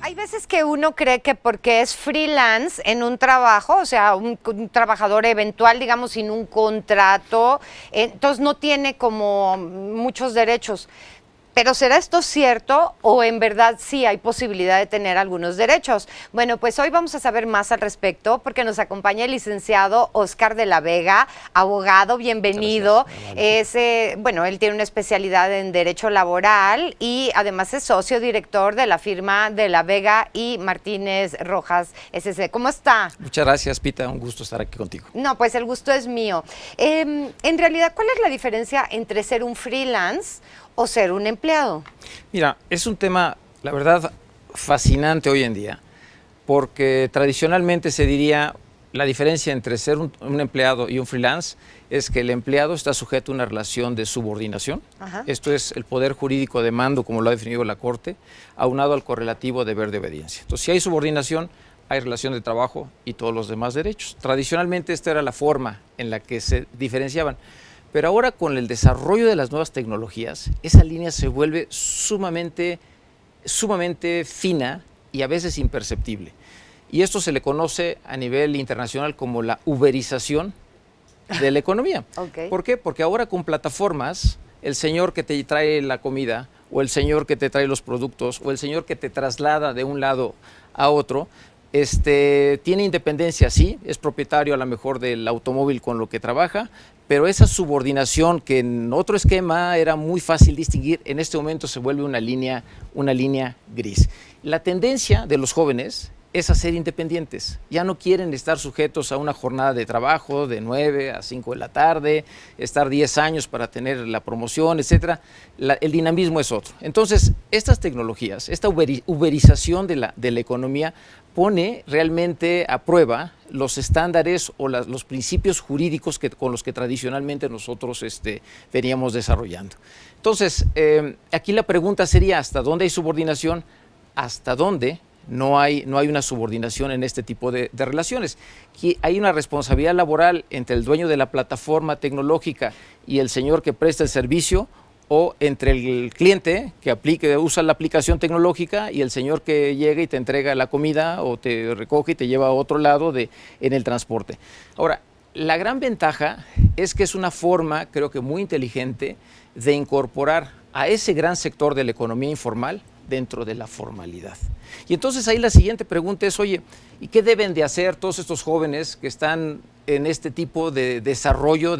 Hay veces que uno cree que porque es freelance en un trabajo, o sea, un trabajador eventual, digamos, sin un contrato, entonces no tiene como muchos derechos. Pero ¿será esto cierto o en verdad sí hay posibilidad de tener algunos derechos? Bueno, pues hoy vamos a saber más al respecto porque nos acompaña el licenciado Oscar de la Vega, abogado, bienvenido. Bueno, él tiene una especialidad en Derecho Laboral y además es socio director de la firma de la Vega y Martínez Rojas SC. ¿Cómo está? Muchas gracias, Pita, un gusto estar aquí contigo. No, pues el gusto es mío. En realidad, ¿cuál es la diferencia entre ser un freelance o ser un empleado? Mira, es un tema, la verdad, fascinante hoy en día, porque tradicionalmente se diría la diferencia entre ser un empleado y un freelance es que el empleado está sujeto a una relación de subordinación. Ajá. Esto es el poder jurídico de mando, como lo ha definido la Corte, aunado al correlativo deber de obediencia. Entonces, si hay subordinación, hay relación de trabajo y todos los demás derechos. Tradicionalmente esta era la forma en la que se diferenciaban. Pero ahora con el desarrollo de las nuevas tecnologías, esa línea se vuelve sumamente fina y a veces imperceptible. Y esto se le conoce a nivel internacional como la uberización de la economía. Okay. ¿Por qué? Porque ahora con plataformas, el señor que te trae la comida, o el señor que te trae los productos, o el señor que te traslada de un lado a otro, tiene independencia, sí, es propietario a lo mejor del automóvil con lo que trabaja, pero esa subordinación que en otro esquema era muy fácil distinguir, en este momento se vuelve una línea gris. La tendencia de los jóvenes es a ser independientes. Ya no quieren estar sujetos a una jornada de trabajo de 9 a 5 de la tarde, estar 10 años para tener la promoción, etc. El dinamismo es otro. Entonces, estas tecnologías, esta uberización de la economía pone realmente a prueba los estándares o los principios jurídicos con los que tradicionalmente nosotros veníamos desarrollando. Entonces, aquí la pregunta sería, ¿hasta dónde hay subordinación? ¿Hasta dónde no hay una subordinación en este tipo de relaciones? Aquí hay una responsabilidad laboral entre el dueño de la plataforma tecnológica y el señor que presta el servicio, o entre el cliente que usa la aplicación tecnológica y el señor que llega y te entrega la comida o te recoge y te lleva a otro lado en el transporte. Ahora, la gran ventaja es que es una forma, creo que muy inteligente, de incorporar a ese gran sector de la economía informal dentro de la formalidad. Y entonces ahí la siguiente pregunta es, oye, ¿y qué deben de hacer todos estos jóvenes que están en este tipo de desarrollo,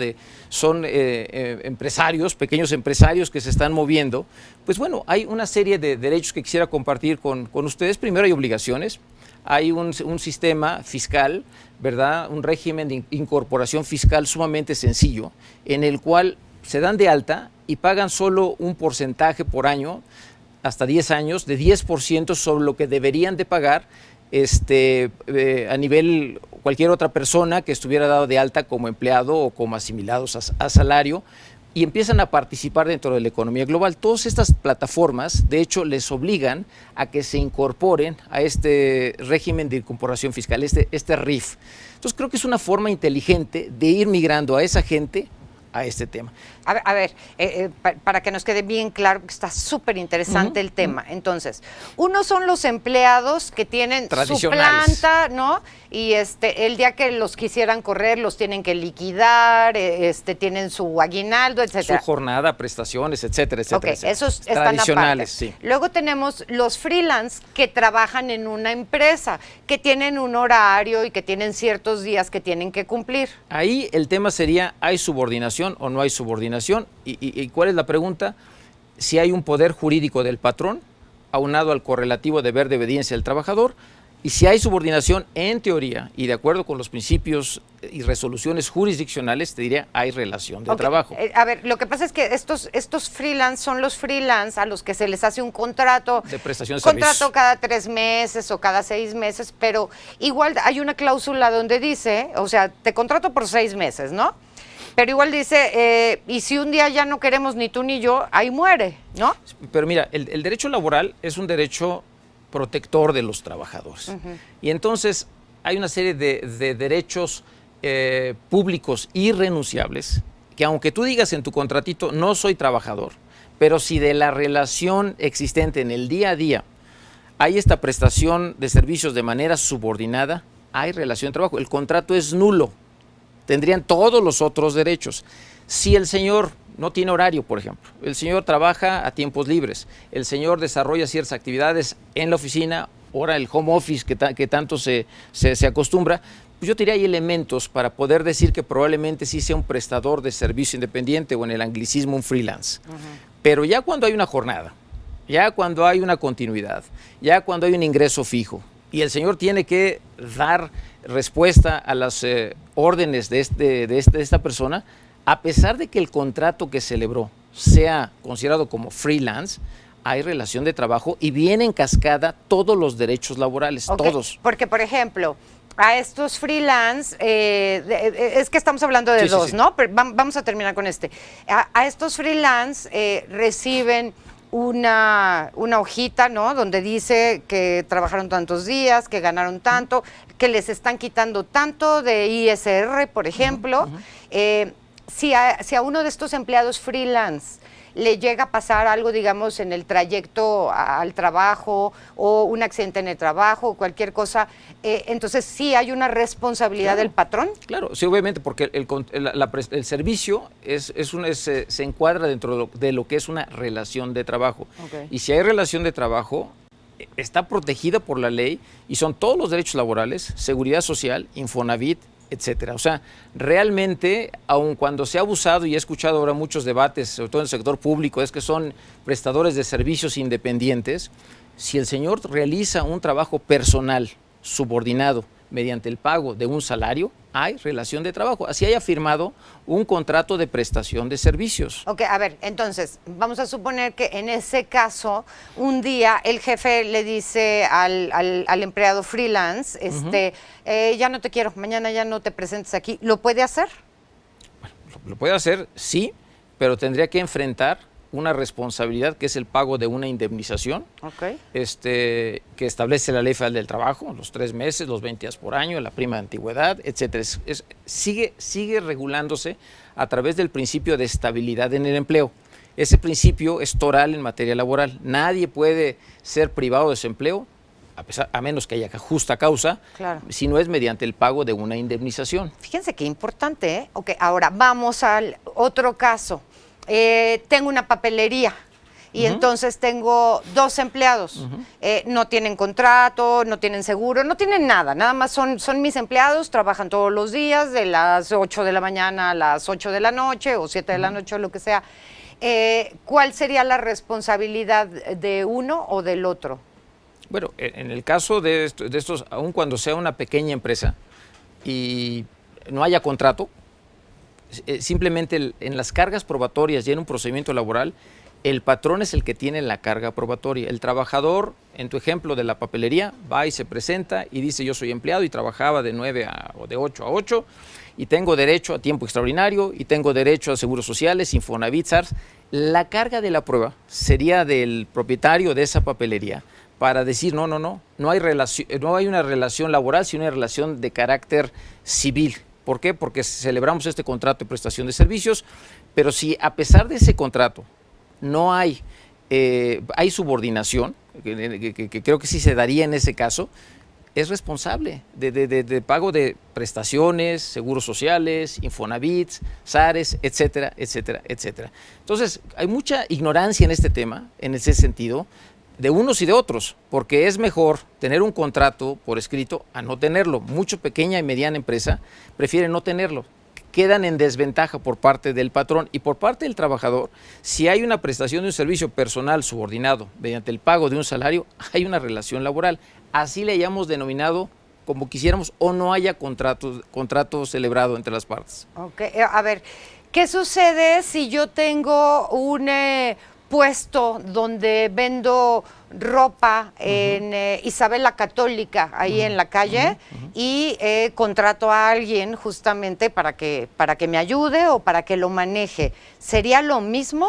son empresarios, pequeños empresarios que se están moviendo? Pues bueno, hay una serie de derechos que quisiera compartir con ustedes. Primero hay obligaciones, hay un sistema fiscal, ¿verdad? Un régimen de incorporación fiscal sumamente sencillo, en el cual se dan de alta y pagan solo un porcentaje por año, hasta 10 años, de 10% sobre lo que deberían de pagar a nivel cualquier otra persona que estuviera dado de alta como empleado o como asimilados a salario, y empiezan a participar dentro de la economía global. Todas estas plataformas, de hecho, les obligan a que se incorporen a este régimen de incorporación fiscal, este RIF. Entonces creo que es una forma inteligente de ir migrando a esa gente a este tema. A ver, para que nos quede bien claro, que está súper interesante el tema. Entonces, unos son los empleados que tienen su planta, ¿no? Y el día que los quisieran correr, los tienen que liquidar, tienen su aguinaldo, etcétera. Su jornada, prestaciones, etcétera, etcétera. Ok, esos están aparte. Sí. Luego tenemos los freelance que trabajan en una empresa, que tienen un horario y que tienen ciertos días que tienen que cumplir. Ahí el tema sería, ¿hay subordinación o no hay subordinación? ¿Y cuál es la pregunta? Si hay un poder jurídico del patrón, aunado al correlativo deber de obediencia del trabajador, y si hay subordinación en teoría y de acuerdo con los principios y resoluciones jurisdiccionales, te diría, hay relación de trabajo. A ver, lo que pasa es que estos freelance son los freelance a los que se les hace un contrato de prestación de servicios. Cada 3 meses o cada 6 meses, pero igual hay una cláusula donde dice, o sea, te contrato por 6 meses, ¿no? Pero igual dice, y si un día ya no queremos ni tú ni yo, ahí muere, ¿no? Pero mira, el derecho laboral es un derecho protector de los trabajadores. Y entonces hay una serie de derechos públicos irrenunciables que aunque tú digas en tu contratito, no soy trabajador, pero si de la relación existente en el día a día hay esta prestación de servicios de manera subordinada, hay relación de trabajo. El contrato es nulo. Tendrían todos los otros derechos. Si el señor no tiene horario, por ejemplo, el señor trabaja a tiempos libres, el señor desarrolla ciertas actividades en la oficina, ahora el home office que tanto se acostumbra, pues yo diría hay elementos para poder decir que probablemente sí sea un prestador de servicio independiente o en el anglicismo un freelance. Pero ya cuando hay una jornada, ya cuando hay una continuidad, ya cuando hay un ingreso fijo y el señor tiene que dar respuesta a las órdenes de esta persona, a pesar de que el contrato que celebró sea considerado como freelance, hay relación de trabajo y viene en cascada todos los derechos laborales, todos. Porque, por ejemplo, a estos freelance, es que estamos hablando de dos, ¿no? Pero vamos a terminar con este. A estos freelance reciben una hojita, ¿no? Donde dice que trabajaron tantos días, que ganaron tanto, que les están quitando tanto de ISR, por ejemplo. Si a uno de estos empleados freelance le llega a pasar algo, digamos, en el trayecto al trabajo o un accidente en el trabajo o cualquier cosa, entonces sí hay una responsabilidad del patrón. Claro, sí, obviamente, porque el servicio se encuadra dentro de lo que es una relación de trabajo. Y si hay relación de trabajo, está protegida por la ley y son todos los derechos laborales, seguridad social, Infonavit, etcétera. O sea, realmente, aun cuando se ha abusado y he escuchado ahora muchos debates, sobre todo en el sector público, es que son prestadores de servicios independientes, si el señor realiza un trabajo personal subordinado mediante el pago de un salario, hay relación de trabajo. Así haya firmado un contrato de prestación de servicios. Ok, a ver, entonces, vamos a suponer que en ese caso, un día el jefe le dice al empleado freelance, ya no te quiero, mañana ya no te presentes aquí. ¿Lo puede hacer? Bueno, lo puede hacer, sí, pero tendría que enfrentar una responsabilidad que es el pago de una indemnización que establece la Ley Federal del Trabajo, los 3 meses, los 20 días por año, la prima de antigüedad, etcétera. Sigue regulándose a través del principio de estabilidad en el empleo. Ese principio es toral en materia laboral. Nadie puede ser privado de su empleo, a menos que haya justa causa, si no es mediante el pago de una indemnización. Fíjense qué importante, ¿eh? Ok, ahora vamos al otro caso. Tengo una papelería y entonces tengo 2 empleados, no tienen contrato, no tienen seguro, no tienen nada, nada más son mis empleados, trabajan todos los días de las 8 de la mañana a las 8 de la noche o 7 de la noche o lo que sea. ¿Cuál sería la responsabilidad de uno o del otro? Bueno, en el caso de estos, aun cuando sea una pequeña empresa y no haya contrato, simplemente en las cargas probatorias y en un procedimiento laboral, el patrón es el que tiene la carga probatoria. El trabajador, en tu ejemplo de la papelería, va y se presenta y dice: yo soy empleado y trabajaba de 9 o de 8 a 8 y tengo derecho a tiempo extraordinario y tengo derecho a seguros sociales, Infonavit, SARS. La carga de la prueba sería del propietario de esa papelería para decir: no hay una relación laboral, sino una relación de carácter civil. ¿Por qué? Porque celebramos este contrato de prestación de servicios, pero si a pesar de ese contrato no hay subordinación, que creo que sí se daría en ese caso, es responsable de pago de prestaciones, seguros sociales, Infonavit, SARES, etcétera, etcétera, etcétera. Entonces, hay mucha ignorancia en este tema, en ese sentido, de unos y de otros, porque es mejor tener un contrato por escrito a no tenerlo. Mucha pequeña y mediana empresa prefieren no tenerlo. Quedan en desventaja por parte del patrón y por parte del trabajador. Si hay una prestación de un servicio personal subordinado mediante el pago de un salario, hay una relación laboral. Así le hayamos denominado como quisiéramos o no haya contrato celebrado entre las partes. Ok, a ver, ¿qué sucede si yo tengo un puesto donde vendo ropa en Isabel la Católica, ahí en la calle, y contrato a alguien justamente para que me ayude o para que lo maneje? ¿Sería lo mismo?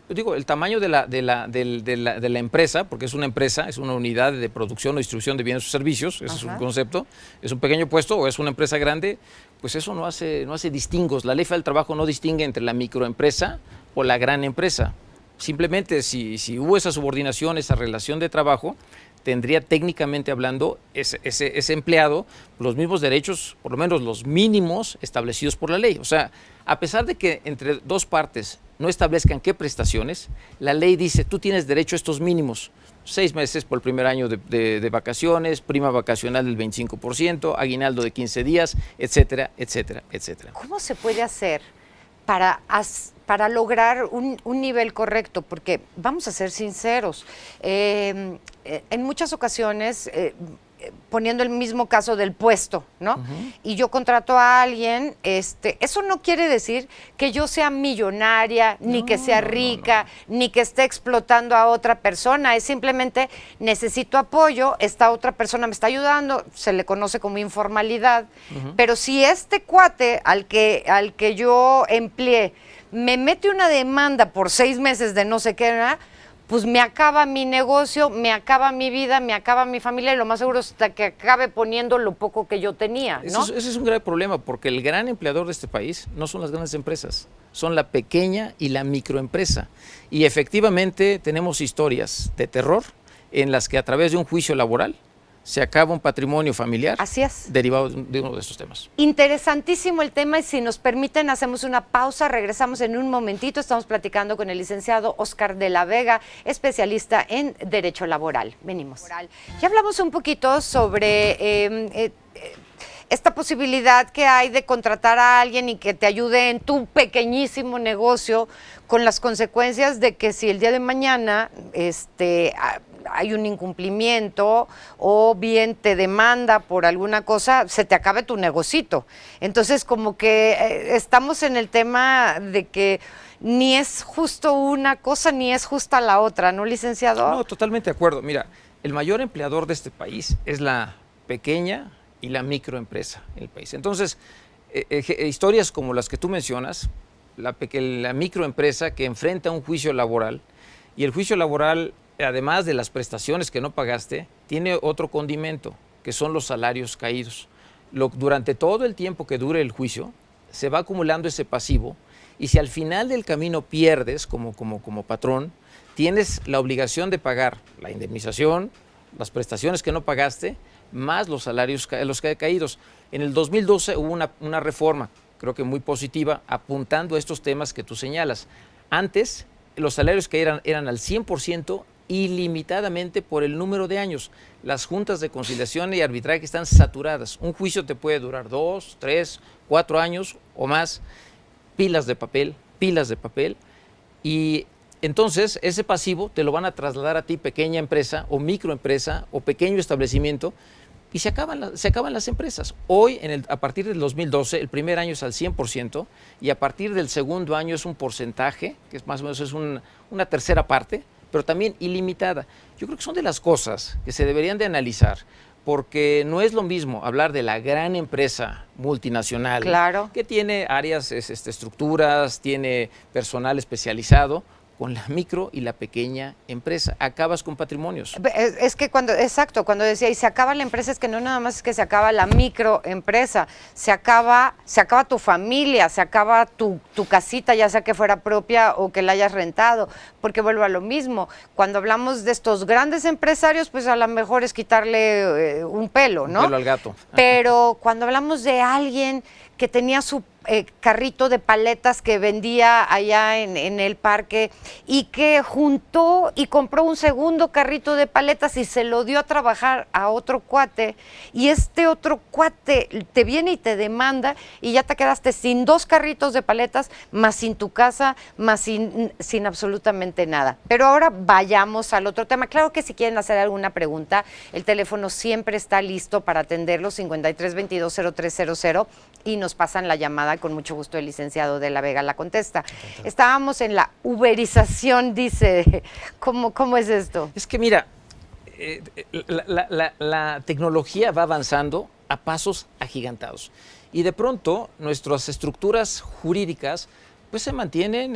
Yo digo, el tamaño de la empresa, porque es una empresa, es una unidad de producción o distribución de bienes o servicios, ese es un concepto, es un pequeño puesto o es una empresa grande, pues eso no hace distingos. La Ley Federal del Trabajo no distingue entre la microempresa o la gran empresa. Simplemente si hubo esa subordinación, esa relación de trabajo, tendría técnicamente hablando ese empleado los mismos derechos, por lo menos los mínimos establecidos por la ley. O sea, a pesar de que entre dos partes no establezcan qué prestaciones, la ley dice, tú tienes derecho a estos mínimos. 6 meses por el primer año de vacaciones, prima vacacional del 25%, aguinaldo de 15 días, etcétera, etcétera, etcétera. ¿Cómo se puede hacer para lograr un nivel correcto? Porque vamos a ser sinceros, en muchas ocasiones, poniendo el mismo caso del puesto, ¿no? Y yo contrato a alguien, eso no quiere decir que yo sea millonaria, ni que sea rica, ni que esté explotando a otra persona, es simplemente necesito apoyo, esta otra persona me está ayudando, se le conoce como informalidad, pero si este cuate al que yo empleé me mete una demanda por 6 meses de no sé qué, ¿verdad?, pues me acaba mi negocio, me acaba mi vida, me acaba mi familia y lo más seguro es que acabe poniendo lo poco que yo tenía, ¿no? Ese es un grave problema porque el gran empleador de este país no son las grandes empresas, son la pequeña y la microempresa. Y efectivamente tenemos historias de terror en las que a través de un juicio laboral se acaba un patrimonio familiar. Así es. Derivado de uno de estos temas. Interesantísimo el tema y si nos permiten hacemos una pausa, regresamos en un momentito, estamos platicando con el licenciado Óscar de la Vega, especialista en Derecho Laboral. Venimos. Ya hablamos un poquito sobre esta posibilidad que hay de contratar a alguien y que te ayude en tu pequeñísimo negocio con las consecuencias de que si el día de mañana hay un incumplimiento o bien te demanda por alguna cosa, se te acabe tu negocito. Entonces, como que estamos en el tema de que ni es justo una cosa ni es justa la otra, ¿no, licenciado? No, totalmente de acuerdo. Mira, el mayor empleador de este país es la pequeña y la microempresa en el país. Entonces, historias como las que tú mencionas, la microempresa que enfrenta un juicio laboral, y el juicio laboral, además de las prestaciones que no pagaste, tiene otro condimento, que son los salarios caídos. Durante todo el tiempo que dure el juicio, se va acumulando ese pasivo, y si al final del camino pierdes como patrón, tienes la obligación de pagar la indemnización, las prestaciones que no pagaste, más los salarios caídos. En el 2012 hubo una reforma, creo que muy positiva, apuntando a estos temas que tú señalas. Antes, los salarios que eran al 100% ilimitadamente por el número de años. Las juntas de conciliación y arbitraje están saturadas. Un juicio te puede durar 2, 3, 4 años o más, pilas de papel, y entonces ese pasivo te lo van a trasladar a ti, pequeña empresa o microempresa o pequeño establecimiento, y se acaban las empresas. Hoy, a partir del 2012, el primer año es al 100%, y a partir del segundo año es un porcentaje, que es más o menos una tercera parte, pero también ilimitada. Yo creo que son de las cosas que se deberían de analizar, porque no es lo mismo hablar de la gran empresa multinacional, claro, que tiene áreas, estructuras, tiene personal especializado, con la micro y la pequeña empresa. Acabas con patrimonios. Es que cuando decía, y se acaba la empresa, es que no nada más es que se acaba la microempresa, se acaba tu familia, se acaba tu casita, ya sea que fuera propia o que la hayas rentado, porque vuelvo a lo mismo. Cuando hablamos de estos grandes empresarios, pues a lo mejor es quitarle un pelo, ¿no? Un pelo al gato. Pero cuando hablamos de alguien que tenía su carrito de paletas que vendía allá en el parque y que juntó y compró un segundo carrito de paletas y se lo dio a trabajar a otro cuate, y este otro cuate te viene y te demanda y ya te quedaste sin 2 carritos de paletas, más sin tu casa, más sin absolutamente nada. Pero ahora vayamos al otro tema. Claro que si quieren hacer alguna pregunta, el teléfono siempre está listo para atenderlos, 53220300, y nos pasan la llamada. Con mucho gusto el licenciado de la Vega la contesta. Estábamos en la uberización, dice. ¿Cómo es esto? Es que mira, la tecnología va avanzando a pasos agigantados, y de pronto nuestras estructuras jurídicas pues se mantienen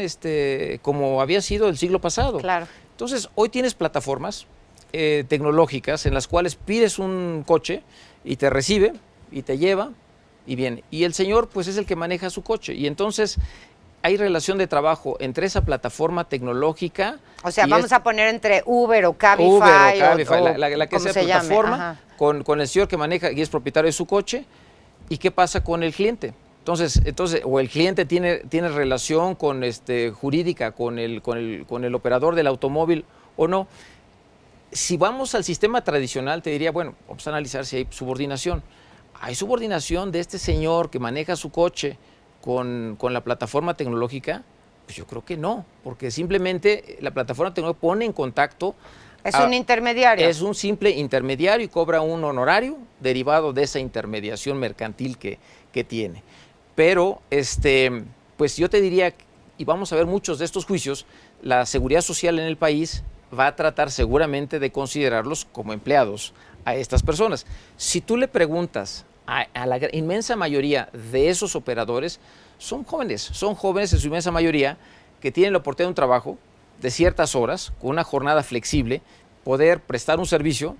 como había sido el siglo pasado. Claro. Entonces, hoy tienes plataformas tecnológicas en las cuales pides un coche y te recibe y te lleva y viene. Y el señor pues es el que maneja su coche, y entonces hay relación de trabajo entre esa plataforma tecnológica. O sea, vamos a poner entre Uber o Cabify, la que sea plataforma, con el señor que maneja y es propietario de su coche. ¿Y qué pasa con el cliente? Entonces, o el cliente tiene relación con jurídica con el operador del automóvil o no. Si vamos al sistema tradicional, te diría, bueno, vamos a analizar si hay subordinación. ¿Hay subordinación de este señor que maneja su coche con la plataforma tecnológica? Pues yo creo que no, porque simplemente la plataforma tecnológica pone en contacto. Es un intermediario. Es un simple intermediario y cobra un honorario derivado de esa intermediación mercantil que tiene. Pero, pues yo te diría, y vamos a ver muchos de estos juicios, la seguridad social en el país va a tratar seguramente de considerarlos como empleados a estas personas. Si tú le preguntas a la inmensa mayoría de esos operadores, son jóvenes en su inmensa mayoría que tienen la oportunidad de un trabajo de ciertas horas, con una jornada flexible, poder prestar un servicio,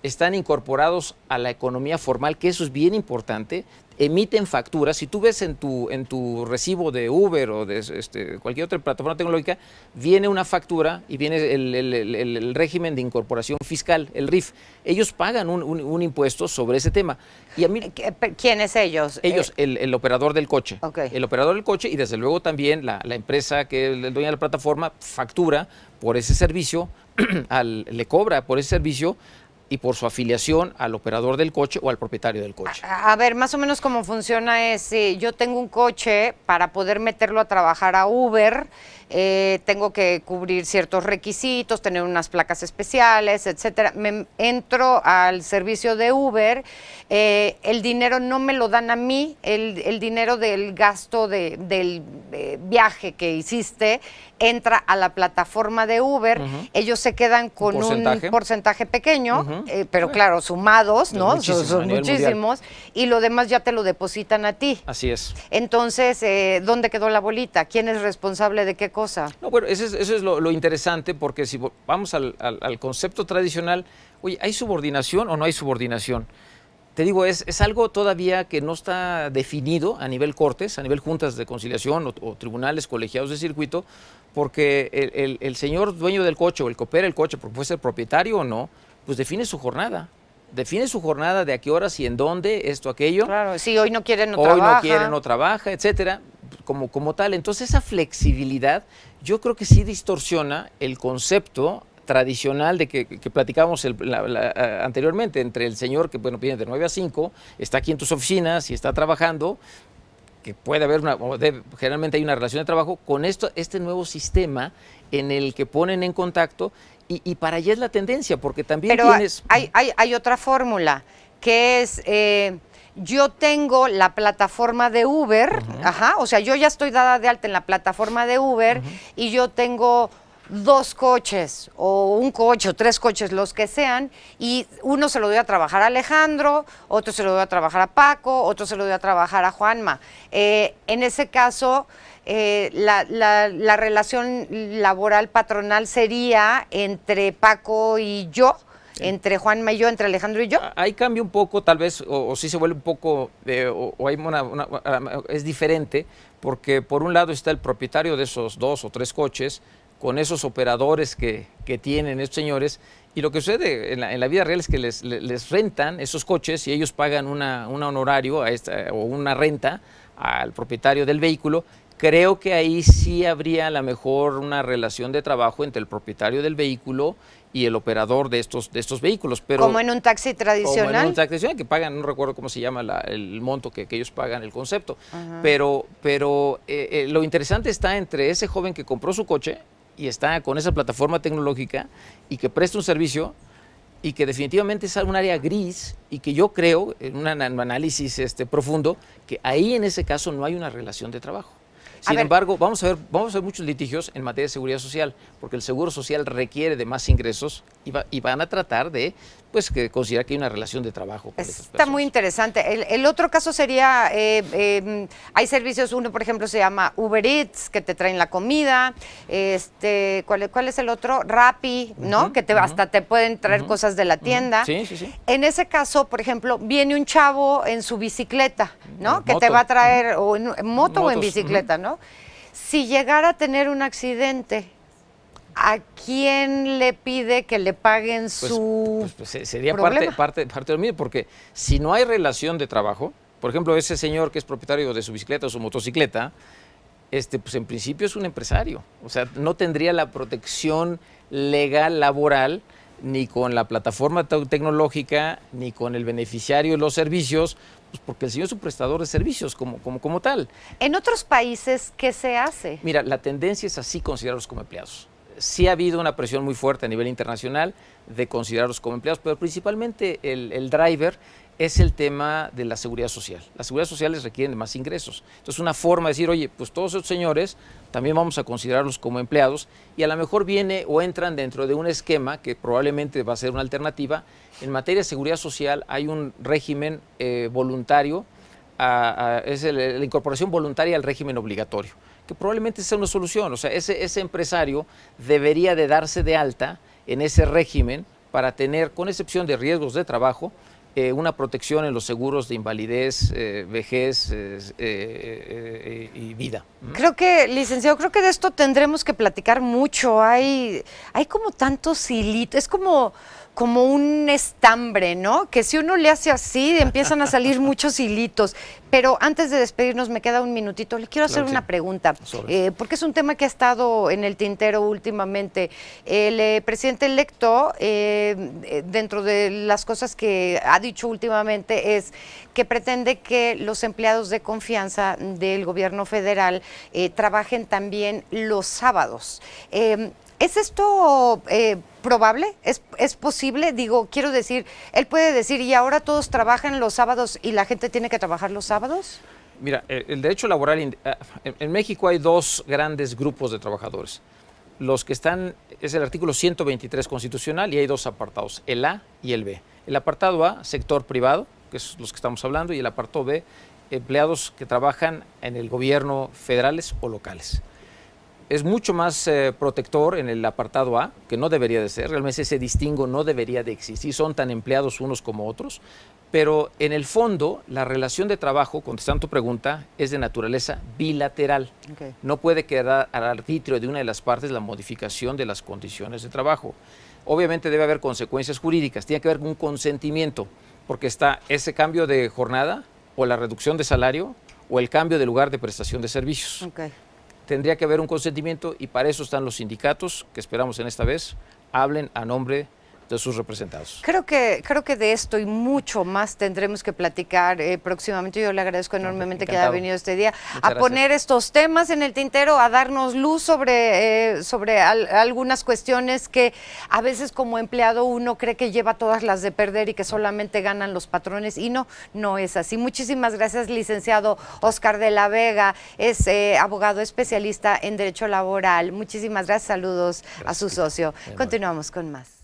están incorporados a la economía formal, que eso es bien importante, emiten facturas. Si tú ves en tu recibo de Uber o de cualquier otra plataforma tecnológica, viene una factura y viene el régimen de incorporación fiscal, el RIF. Ellos pagan un impuesto sobre ese tema. Y a mí, ¿quiénes ellos? Ellos, el operador del coche. Okay. El operador del coche y desde luego también la empresa que es el dueño de la plataforma factura por ese servicio, le cobra por ese servicio y por su afiliación al operador del coche o al propietario del coche. A ver, más o menos cómo funciona es, si yo tengo un coche, para poder meterlo a trabajar a Uber, tengo que cubrir ciertos requisitos, tener unas placas especiales, etcétera. Entro al servicio de Uber, el dinero no me lo dan a mí, el dinero del gasto del viaje que hiciste entra a la plataforma de Uber, ellos se quedan con un porcentaje pequeño, pero claro, sumados, ¿no? Son muchísimos, y lo demás ya te lo depositan a ti. Así es. Entonces, ¿dónde quedó la bolita? ¿Quién es responsable de qué cosa? No, bueno, eso es lo interesante, porque si vamos al concepto tradicional, oye, ¿hay subordinación o no hay subordinación? Te digo, es algo todavía que no está definido a nivel cortes, a nivel juntas de conciliación o tribunales colegiados de circuito, porque el señor dueño del coche o el que opera el coche, porque puede ser propietario o no, pues define su jornada. Define su jornada de a qué horas y en dónde, esto, aquello. Claro, si hoy no quiere, no trabaja. Hoy no quiere, no trabaja, etcétera, como tal. Entonces, esa flexibilidad, yo creo que sí distorsiona el concepto tradicional de que platicábamos anteriormente, entre el señor que viene de 9 a 5, está aquí en tus oficinas y está trabajando, que puede haber generalmente hay una relación de trabajo, con este nuevo sistema en el que ponen en contacto, y para allá es la tendencia, porque también tienes... hay otra fórmula, que es... yo tengo la plataforma de Uber, o sea, yo ya estoy dada de alta en la plataforma de Uber, y yo tengo 2 coches o un coche o 3 coches, los que sean, y uno se lo doy a trabajar a Alejandro, otro se lo doy a trabajar a Paco, otro se lo doy a trabajar a Juanma. En ese caso, la relación laboral patronal sería entre Paco y yo, entre Juanma y yo, entre Alejandro y yo. Ahí cambia un poco, tal vez, o sí se vuelve un poco, o hay es diferente, porque por un lado está el propietario de esos 2 o 3 coches, con esos operadores que tienen estos señores, y lo que sucede en la vida real es que les rentan esos coches y ellos pagan un honorario o una renta al propietario del vehículo. Creo que ahí sí habría a lo mejor una relación de trabajo entre el propietario del vehículo y el operador de estos vehículos. Pero como en un taxi tradicional. Como en un taxi tradicional, que pagan, no recuerdo cómo se llama el monto que ellos pagan, el concepto. Pero lo interesante está entre ese joven que compró su coche y está con esa plataforma tecnológica y que presta un servicio, y que definitivamente es un área gris, y que yo creo, en un análisis profundo, que ahí en ese caso no hay una relación de trabajo. Sin embargo, vamos a ver muchos litigios en materia de seguridad social, porque el seguro social requiere de más ingresos y van a tratar de que considerar que hay una relación de trabajo con esas personas. Está muy interesante. El otro caso sería, hay servicios, uno por ejemplo se llama Uber Eats, que te traen la comida, ¿cuál es el otro? Rappi, ¿no? Que hasta te pueden traer cosas de la tienda. Sí. En ese caso, por ejemplo, viene un chavo en su bicicleta, ¿no? Que te va a traer, o en moto o en bicicleta, ¿no? Si llegara a tener un accidente, ¿a quién le pide que le paguen su sería problema? parte de lo mismo, porque si no hay relación de trabajo, por ejemplo, ese señor que es propietario de su bicicleta o su motocicleta, pues en principio es un empresario, o sea, no tendría la protección legal laboral ni con la plataforma tecnológica, ni con el beneficiario de los servicios, pues porque el señor es un prestador de servicios como tal. En otros países, ¿qué se hace? Mira, la tendencia es así considerarlos como empleados. Sí ha habido una presión muy fuerte a nivel internacional de considerarlos como empleados, pero principalmente el driver es el tema de la seguridad social. Las seguridad sociales requieren de más ingresos. Entonces, una forma de decir, oye, pues todos esos señores también vamos a considerarlos como empleados y a lo mejor viene o entran dentro de un esquema que probablemente va a ser una alternativa. En materia de seguridad social hay un régimen voluntario, es la incorporación voluntaria al régimen obligatorio, que probablemente sea una solución. O sea, ese empresario debería de darse de alta en ese régimen para tener, con excepción de riesgos de trabajo, una protección en los seguros de invalidez, vejez y vida. Creo que, licenciado, creo que de esto tendremos que platicar mucho. Hay como tantos hilitos, es como un estambre, ¿no? Que si uno le hace así, empiezan a salir muchos hilitos. Pero antes de despedirnos, me queda un minutito, le quiero hacer una pregunta, porque es un tema que ha estado en el tintero últimamente. El presidente electo, dentro de las cosas que ha dicho últimamente, es que pretende que los empleados de confianza del gobierno federal trabajen también los sábados. ¿Es esto probable? ¿Es posible? Digo, quiero decir, él puede decir, y ahora todos trabajan los sábados y la gente tiene que trabajar los sábados. Mira, el derecho laboral, en México hay dos grandes grupos de trabajadores. Los que están, es el artículo 123 constitucional y hay dos apartados, el A y el B. El apartado A, sector privado, que es los que estamos hablando, y el apartado B, empleados que trabajan en el gobierno federales o locales. Es mucho más protector en el apartado A, que no debería de ser, realmente ese distingo no debería de existir, son tan empleados unos como otros, pero en el fondo la relación de trabajo, contestando tu pregunta, es de naturaleza bilateral. Okay. No puede quedar al arbitrio de una de las partes la modificación de las condiciones de trabajo. Obviamente debe haber consecuencias jurídicas, tiene que haber un consentimiento, porque está ese cambio de jornada o la reducción de salario o el cambio de lugar de prestación de servicios. Okay. Tendría que haber un consentimiento y para eso están los sindicatos, que esperamos en esta vez hablen a nombre de sus representados. Creo que de esto y mucho más tendremos que platicar próximamente. Yo le agradezco enormemente que haya venido este día a poner estos temas en el tintero, a darnos luz sobre algunas cuestiones que a veces como empleado uno cree que lleva todas las de perder y que solamente ganan los patrones y no es así. Muchísimas gracias, licenciado Óscar de la Vega, es abogado especialista en Derecho Laboral. Muchísimas gracias, saludos a su socio. Continuamos con más.